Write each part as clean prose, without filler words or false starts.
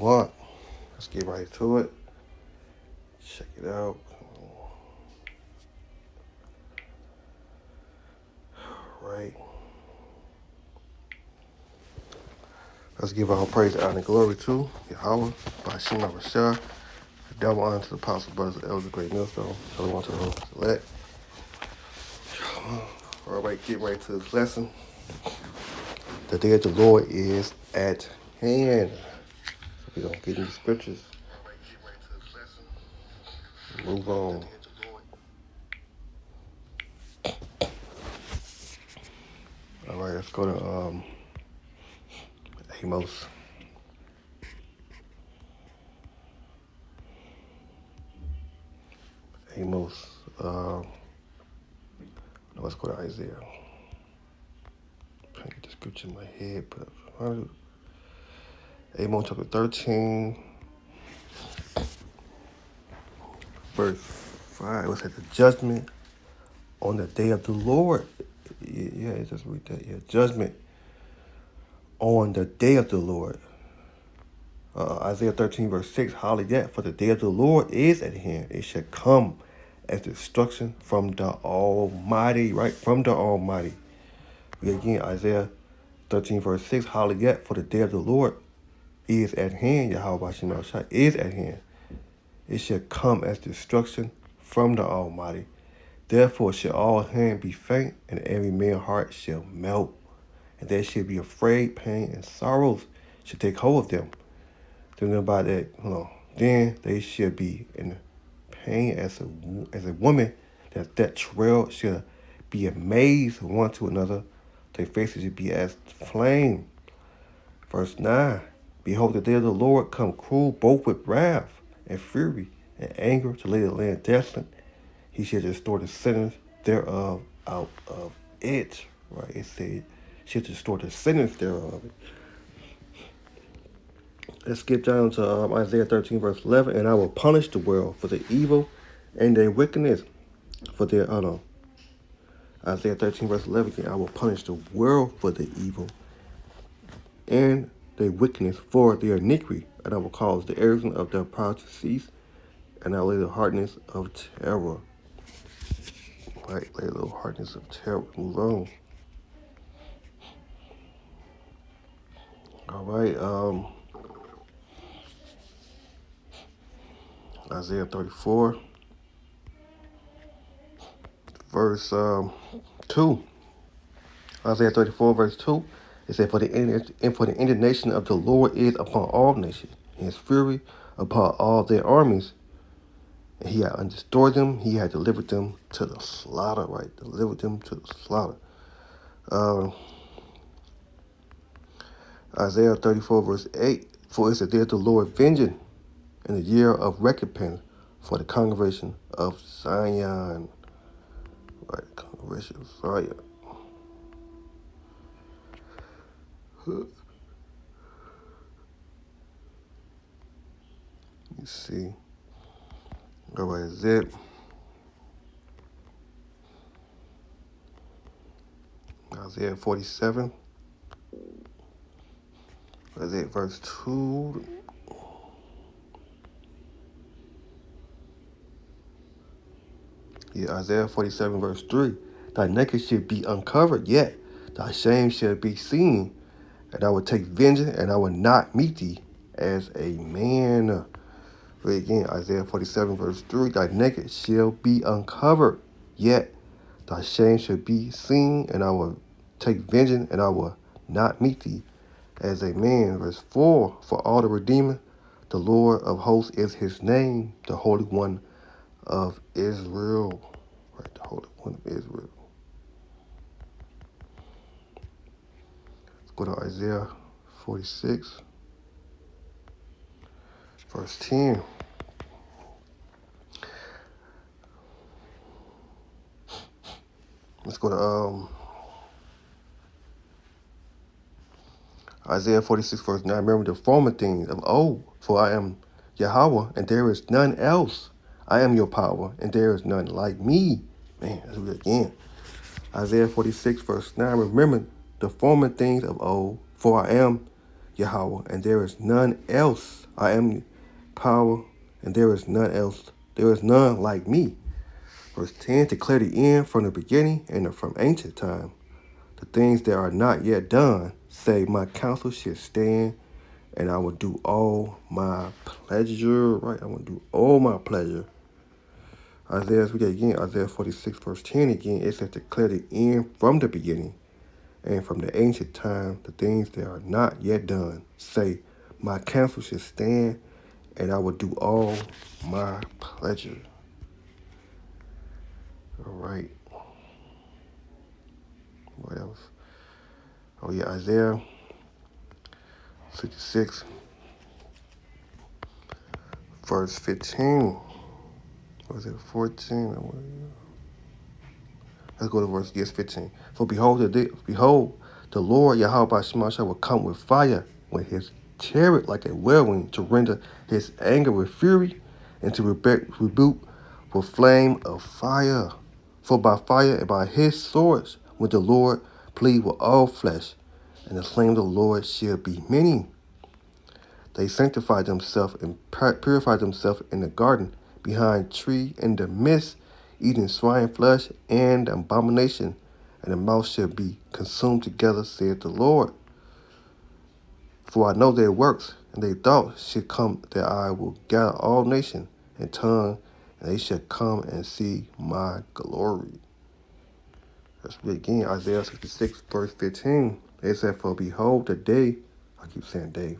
want. Let's get right to it. Check it out. Right. Let's give all praise, honor, and glory to Yahweh, by Shema Rashah, the double honor to the apostle, brothers, elders, great millstone, everyone to the whole select. All right, get right to this lesson. The day of the Lord is at hand. So we're going to get into the scriptures. Move on. All right, let's go to Amos. Let's go to Isaiah. I'm trying to get the scripture in my head, but Amos chapter 13, verse 5. Let's say the judgment on the day of the Lord. Yeah, just read that. Yeah, judgment on the day of the Lord. Isaiah 13, verse 6. Hallelujah, for the day of the Lord is at hand. It shall come as destruction from the Almighty, right? From the Almighty. Again, Isaiah 13, verse 6. Hallelujah, for the day of the Lord is at hand. Yahweh Shema Shai is at hand. It shall come as destruction from the Almighty. Therefore shall all hands be faint, and every man's heart shall melt. And they shall be afraid, pain, and sorrows shall take hold of them. Thinking about that, then they shall be in pain as a woman that travail shall be amazed one to another. Their faces shall be as flame. Verse 9. Behold, the day of the Lord come cruel, both with wrath and fury and anger, to lay the land desolate. He shall restore the sinners thereof out of it. Right? It said, he shall restore the sinners thereof. Let's skip down to Isaiah 13, verse 11. And I will punish the world for the evil and their wickedness, for their Isaiah 13, verse 11 again. I will punish the world for the evil and their wickedness, for their iniquity, and I will cause the arrogance of their pride to cease, and I will lay the hardness of terror. Right, lay a little hardness of terror. Move on. All right, Isaiah 34, verse 2. Isaiah 34, verse 2. It said, for the indignation of the Lord is upon all nations, and his fury upon all their armies. And he had destroyed them, he had delivered them to the slaughter, right? Delivered them to the slaughter. Isaiah 34, verse 8. For it's the day of the Lord vengeance, in the year of recompense for the congregation of Zion. Right, congregation of Zion. Let me see. All right, zip. Isaiah 47. Isaiah verse 2. Yeah, Isaiah 47, verse 3. Thy naked shall be uncovered, yet thy shame shall be seen. And I will take vengeance, and I will not meet thee as a man. Read again, Isaiah 47, verse 3. Thy naked shall be uncovered, yet thy shame shall be seen, and I will take vengeance, and I will not meet thee as a man. Verse 4. For all the Redeemer, the Lord of hosts is his name, the Holy One of Israel. Right, the Holy One of Israel. Let's go to Isaiah 46, verse 10. Let's go to Isaiah 46, verse 9. Remember the former things of old, for I am Yahweh, and there is none else. I am your power, and there is none like me. Man, let's read it again. Isaiah 46, verse 9. Remember the former things of old, for I am Yahweh, and there is none else. I am power, and there is none else. There is none like me. Verse 10, declare the end from the beginning and from ancient time. The things that are not yet done, say, my counsel shall stand, and I will do all my pleasure. Right? I will do all my pleasure. Isaiah, we get again, Isaiah 46, verse 10 again. It says, declare the end from the beginning and from the ancient time, the things that are not yet done. Say, my counsel shall stand, and I will do all my pleasure. All right. What else? Oh, yeah, Isaiah 66, verse 15. Was it 14? Let's go to verse 15. For behold, the Lord Yahweh Shemashah will come with fire, with his chariot like a whirlwind, to render his anger with fury, and to rebuke with flame of fire. For by fire and by his swords will the Lord plead with all flesh, and the slain of the Lord shall be many. They sanctify themselves and purify themselves in the garden, behind tree in the midst, eating swine flesh and abomination, and the mouth shall be consumed together, saith the Lord. For I know their works, and their thoughts shall come, that I will gather all nations and tongue, and they shall come and see my glory. Let's read again, Isaiah 66, verse 15. It said, for behold, the day, I keep saying day,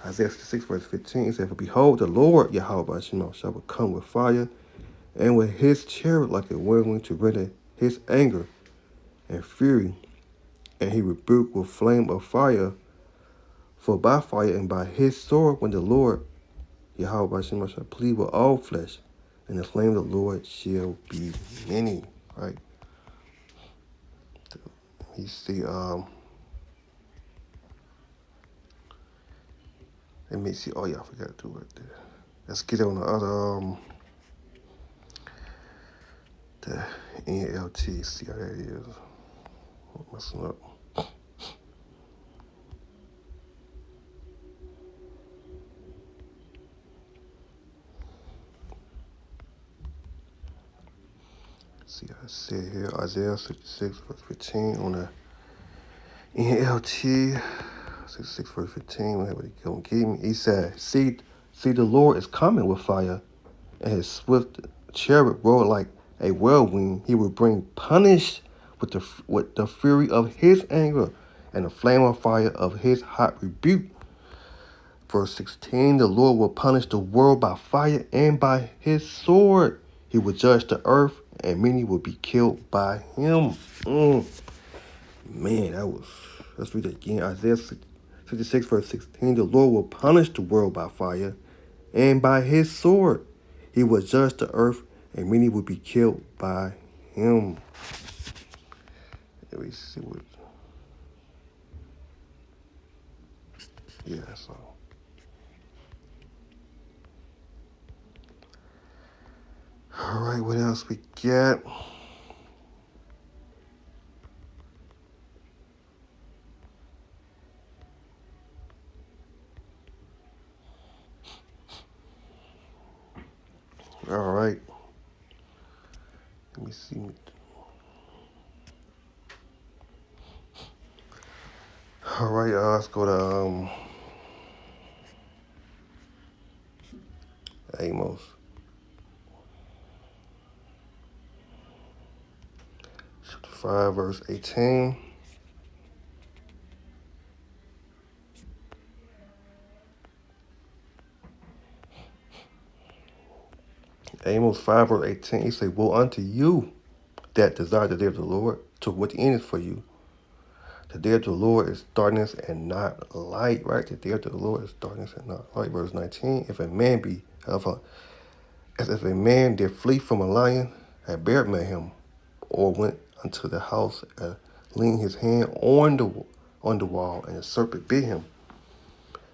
Isaiah 66, verse 15, it said, for behold, the Lord Yahweh shall come with fire, and with his chariot like a whirlwind, to render his anger and fury, and he rebuked with flame of fire. For by fire and by his sword, when the Lord Yahweh shall plead with all flesh, and the flame of the Lord shall be many. Right? You see, let me see. Oh yeah, I forgot to do it there. Let's get on the other the NLT. See how that is. I'm messing up. See, I said here, Isaiah 66, verse 15 on the NLT, 66, verse 15, whatever he gonna give me. He said, see, the Lord is coming with fire, and his swift chariot roll like a whirlwind. He will bring punish with the fury of his anger, and the flame of fire of his hot rebuke. Verse 16, the Lord will punish the world by fire and by his sword. He will judge the earth, and many will be killed by him. Man, let's read it again. Isaiah 56, verse 16, the Lord will punish the world by fire, and by his sword. He will judge the earth, and many will be killed by him. Let me see what. Yeah, that's all. All right, what else we got? All right. Let me see. All right, let's go to Amos. Chapter 5, verse 18. Amos 5, verse 18. He say, woe unto you that desire the day of the Lord, to what end is for you. The day of the Lord is darkness and not light, right? The day of the Lord is darkness and not light. Verse 19, if a man as if a man did flee from a lion, a bear met him, or went unto the house and leaned his hand on the wall, and a serpent bit him.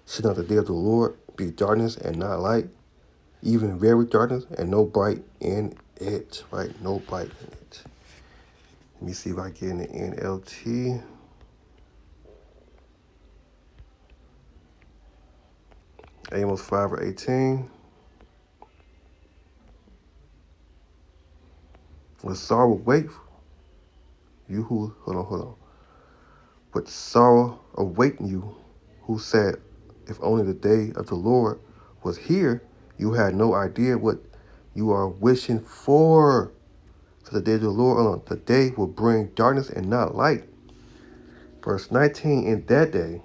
Should not the day of the Lord be darkness and not light, even very darkness, and no bright in it, right? No bright in it. Let me see if I get in the NLT. Amos 5:18. With sorrow wait you who hold on. With sorrow awaiting you, who said, if only the day of the Lord was here, you had no idea what you are wishing for. So the day of the Lord, the day will bring darkness and not light. Verse 19, in that day,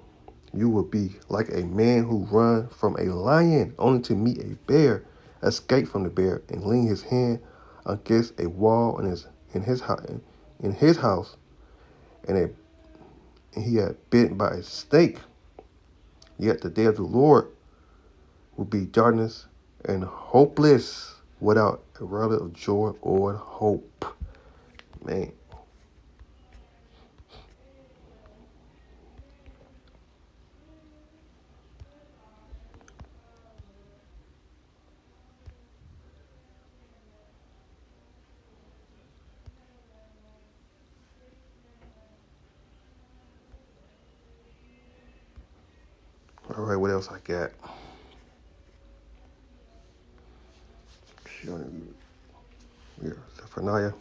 you will be like a man who run from a lion only to meet a bear, escape from the bear, and lean his hand against a wall in his house, and he had bitten by a snake. Yet the day of the Lord will be darkness and hopeless, without a relic of joy or hope. Man. All right, what else I got? Yeah, Zephaniah.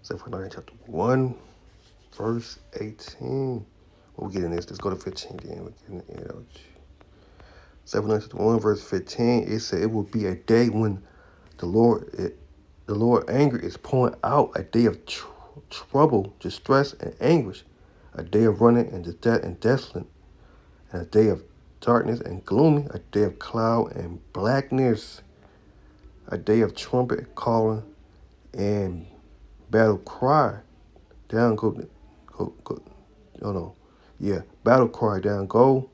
Zephaniah chapter 1, verse 18. We'll get in this. Let's go to 15 then. We'll get in the 7 chapter 1, verse 15. It said it will be a day when the Lord anger is pouring out, a day of trouble, distress, and anguish, a day of running and desolate, and a day of darkness and gloomy, a day of cloud and blackness, a day of trumpet calling and battle cry. Down go, oh no, yeah, battle cry down go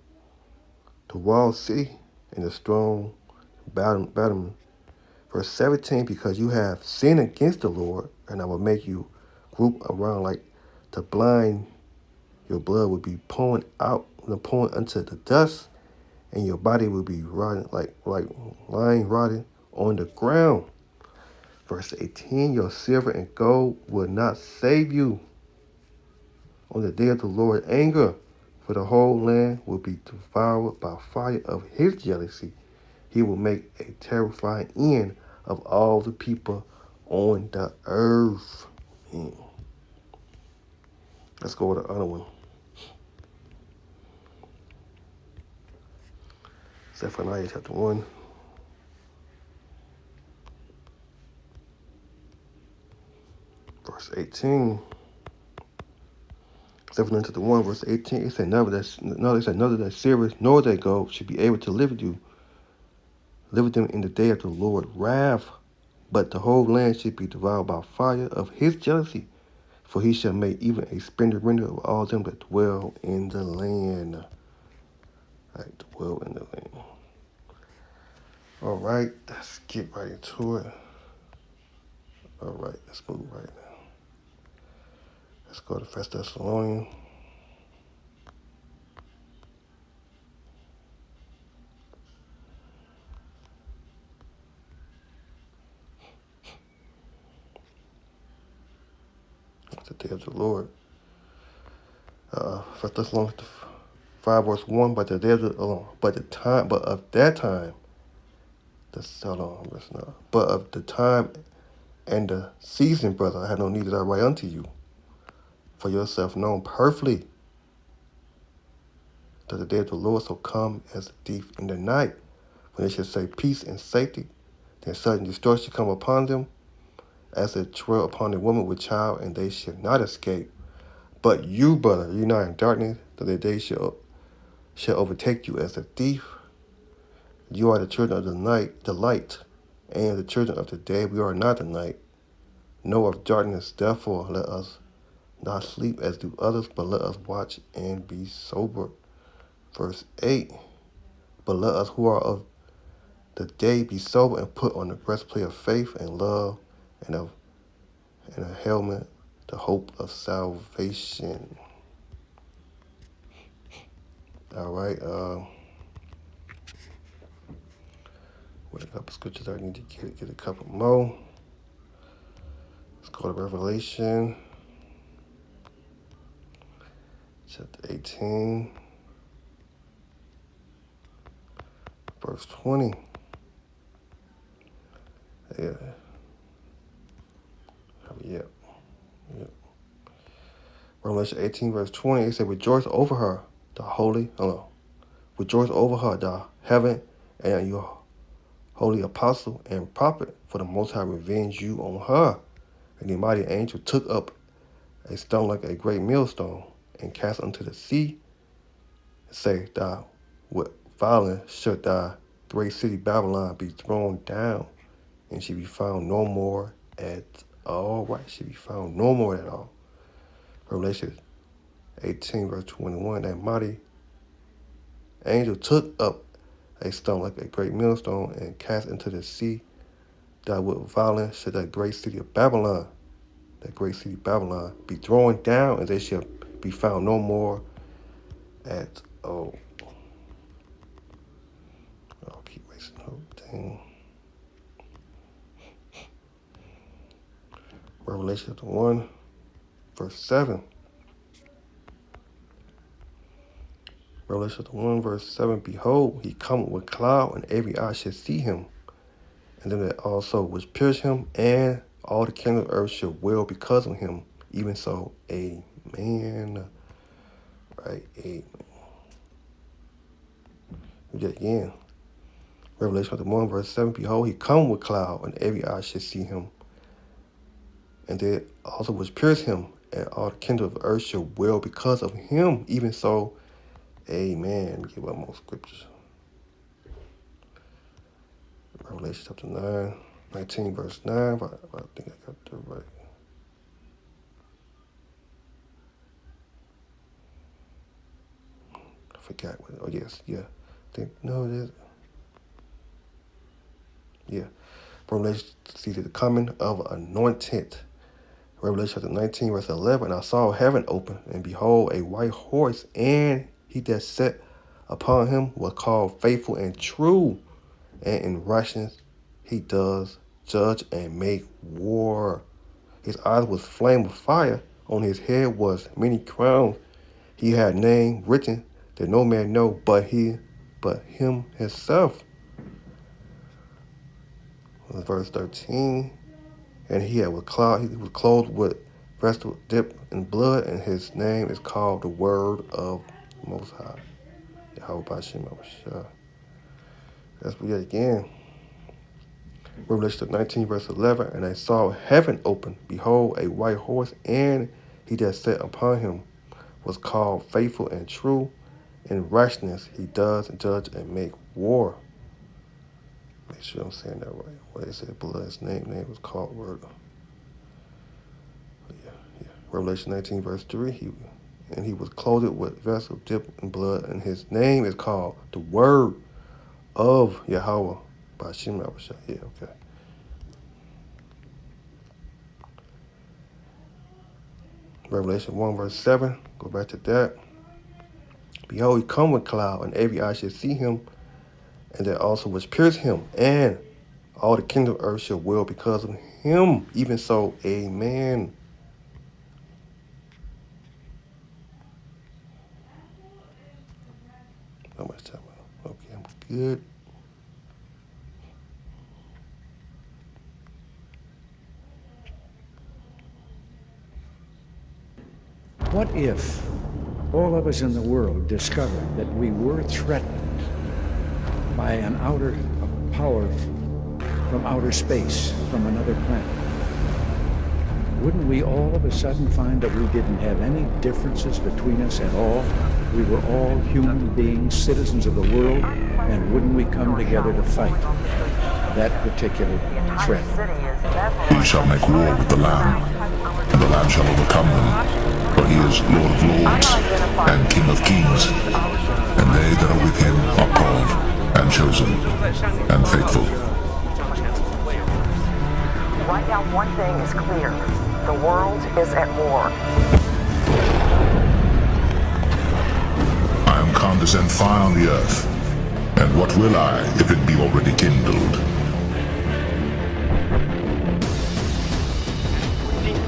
the walled city and the strong battlement. Verse 17, because you have sinned against the Lord, and I will make you group around like the blind, your blood will be pouring unto the dust, and your body will be rotting like lying rotting on the ground. Verse 18, your silver and gold will not save you on the day of the Lord's anger, for the whole land will be devoured by fire of his jealousy. He will make a terrifying end of all the people on the earth. Let's go with the other one. Zephaniah chapter 1. Verse 18. Zephaniah chapter 1, verse 18. It said, neither that silver nor that gold should be able to live with them in the day of the Lord's wrath. But the whole land should be devoured by fire of his jealousy. For he shall make even a splendid render of all them that dwell in the land. All right, let's get right into it. All right, let's move right now. Let's go to 1 Thessalonians. The day of the Lord. 1 Thessalonians 5 verse 1. But of the time and the season, brother, I have no need that I write unto you. For yourself known perfectly that the day of the Lord shall come as a thief in the night, when they shall say peace and safety, then sudden destruction come upon them, as a trail upon a woman with child, and they shall not escape. But you, brother, you're not in darkness, that the day shall overtake you as a thief. You are the children of the light, and the children of the day. We are not the night, nor of darkness. Therefore, let us not sleep as do others, but let us watch and be sober. Verse 8, but let us who are of the day be sober and put on the breastplate of faith and love, and a helmet, the hope of salvation. All right. What a couple scriptures I need to get a couple more. go to Revelation chapter 18, verse 20. Yep. Revelation 18, verse 20, it said, rejoice over her, rejoice over her, the heaven, and your holy apostle and prophet, for the Most High revenge you on her. And the mighty angel took up a stone like a great millstone, and cast unto the sea, and say, thou with violence should thy great city Babylon be thrown down, and she be found no more at all. Right, she be found no more at all. Revelation 18, verse 21, that mighty angel took up a stone like a great millstone and cast into the sea, that with violence should that great city of Babylon, be thrown down, and they shall be found no more at all. I'll keep wasting the whole thing. Revelation 1, verse 7. Revelation 1, verse 7, behold, he cometh with cloud, and every eye shall see him, and them that also which pierced him, and all the kingdom of earth shall wail because of him. Even so, amen. Right, amen. Read that again. Revelation 1, verse 7, behold, he cometh with cloud, and every eye shall see him, and they also which pierced him, and all the kingdom of earth shall wail because of him. Even so, amen. Let me get one more scriptures. Revelation chapter 9, 19, verse 9. But I think I got that right. I forgot what. Oh, yes. Yeah. It is. Yeah. Revelation, see the coming of anointed. Revelation chapter 19, verse 11. And I saw heaven open, and behold, a white horse, and he that sat upon him was called Faithful and True, and in righteousness he does judge and make war. His eyes was flame of fire, on his head was many crowns. He had name written that no man know but him himself. Verse 13. And he was clothed with vesture dipped in blood, and his name is called the Word of the Most High. Yahweh Bashim Abashah. Let's read it again. Revelation 19, verse 11. And I saw heaven open. Behold, a white horse, and he that sat upon him was called Faithful and True. In righteousness he does judge and make war. Make sure I'm saying that right. What they said, blood, his name was called Word. Yeah. Revelation 19, verse 3. He was clothed with vessel dipped in blood, and his name is called the Word of Yahweh Bashim Abashah. Yeah, okay. Revelation 1, verse 7. Go back to that. Behold, he come with cloud, and every eye shall see him, and that also which pierced him, and all the kingdom of earth shall wail because of him. Even so, amen. How much time? Okay, I'm good. What if all of us in the world discovered that we were threatened by an outer power from outer space, from another planet? Wouldn't we all of a sudden find that we didn't have any differences between us at all? We were all human beings, citizens of the world, and wouldn't we come together to fight that particular threat? He shall make war with the Lamb, and the Lamb shall overcome them. For he is Lord of lords and King of kings, and they that are with him are called and chosen and faithful. Right now, one thing is clear. The world is at war. I am come to send fire on the earth, and what will I if it be already kindled?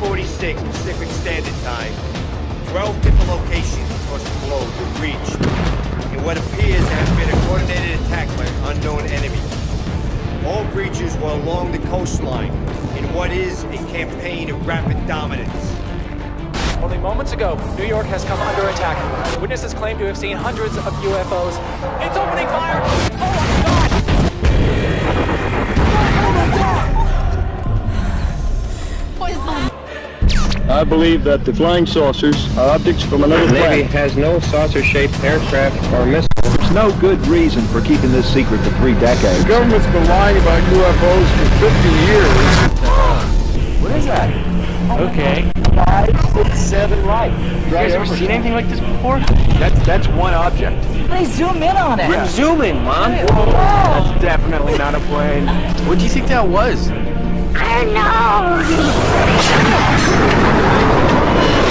10:46 Pacific Standard Time, 12 different locations across the globe were breached in what appears to have been a coordinated attack by an unknown enemy. All breaches were along the coastline in what is a campaign of rapid dominance. Only moments ago, New York has come under attack. Witnesses claim to have seen hundreds of UFOs. It's opening fire! Oh my God! What is that? I believe that the flying saucers are objects from another The Navy planet. has no saucer-shaped aircraft or missiles. There's no good reason for keeping this secret for 3 decades. The government's been lying about UFOs for 50 years. What is that? Okay. 5, 6, 7, right. You guys ever seen anything like this before? That's one object. They zoom in on it. Yeah. Zoom in, Mom. That's definitely not a plane. What do you think that was? I know.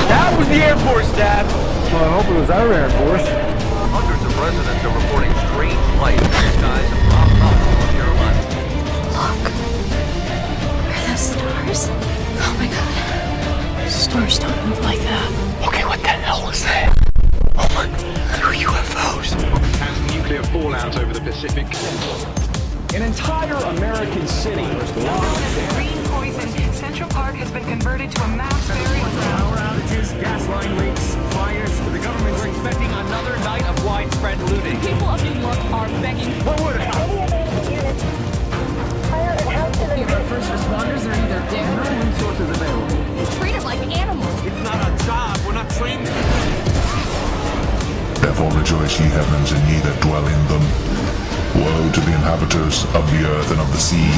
That was the Air Force, Dad. Well, I hope it was our Air Force. Hundreds of residents are reporting strange lights in the skies of Rock Mountain, North Carolina. Look. Are those stars? Oh my God. Stars don't move like that. Okay, what the hell was that? Oh my, they're UFOs. And nuclear fallout over the Pacific. An entire American city was lost. Green poison. Central Park has been converted to a mass burial ground. Power outages, gas line leaks, fires. The government is expecting another night of widespread looting. People of New York are begging. What would it First responders are either dead or resources available? treated like animals. It's not our job. We're not trained. Therefore rejoice, ye heavens, and ye that dwell in them. Woe to the inhabitants of the earth and of the sea,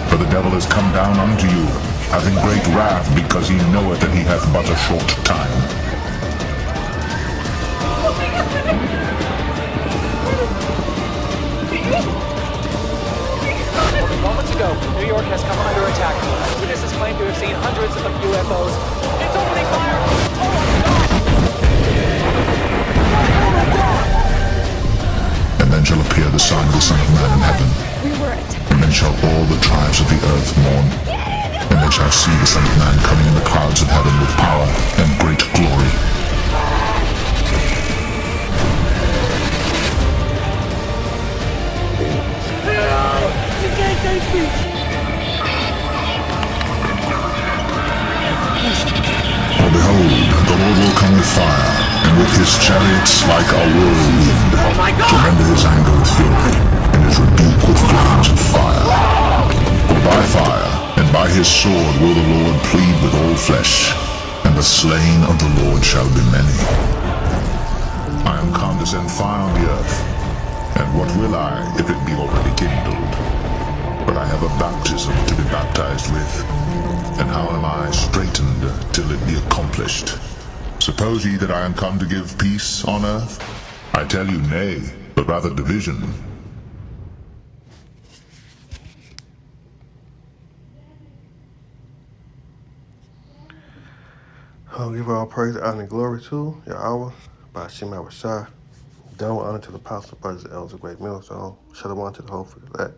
for the devil is come down unto you, having great wrath, because he knoweth that he hath but a short time. Moments ago, New York has come under attack. Witnesses claim to have seen hundreds of UFOs. It's opening fire! Oh my God! And then shall appear the sign of the Son of Man in heaven. And then shall all the tribes of the earth mourn. And they shall see the Son of Man coming in the clouds of heaven with power and great glory. For behold, the Lord will come with fire, and with his chariots like a whirlwind, to render his anger with fury, and his rebuke with flames of fire. For by fire, and by his sword will the Lord plead with all flesh, and the slain of the Lord shall be many. I am come to send fire on the earth, and what will I, if it be already kindled? But I have a baptism to be baptized with, and how am I straitened till it be accomplished? Suppose ye that I am come to give peace on earth? I tell you, nay, but rather division. I'll give all praise, honor, and glory to Yahweh, by Hashem Shah. Done with honor to the apostle, brothers, and elders of Great Millstone. Shalom to the whole for that.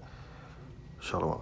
Shalom.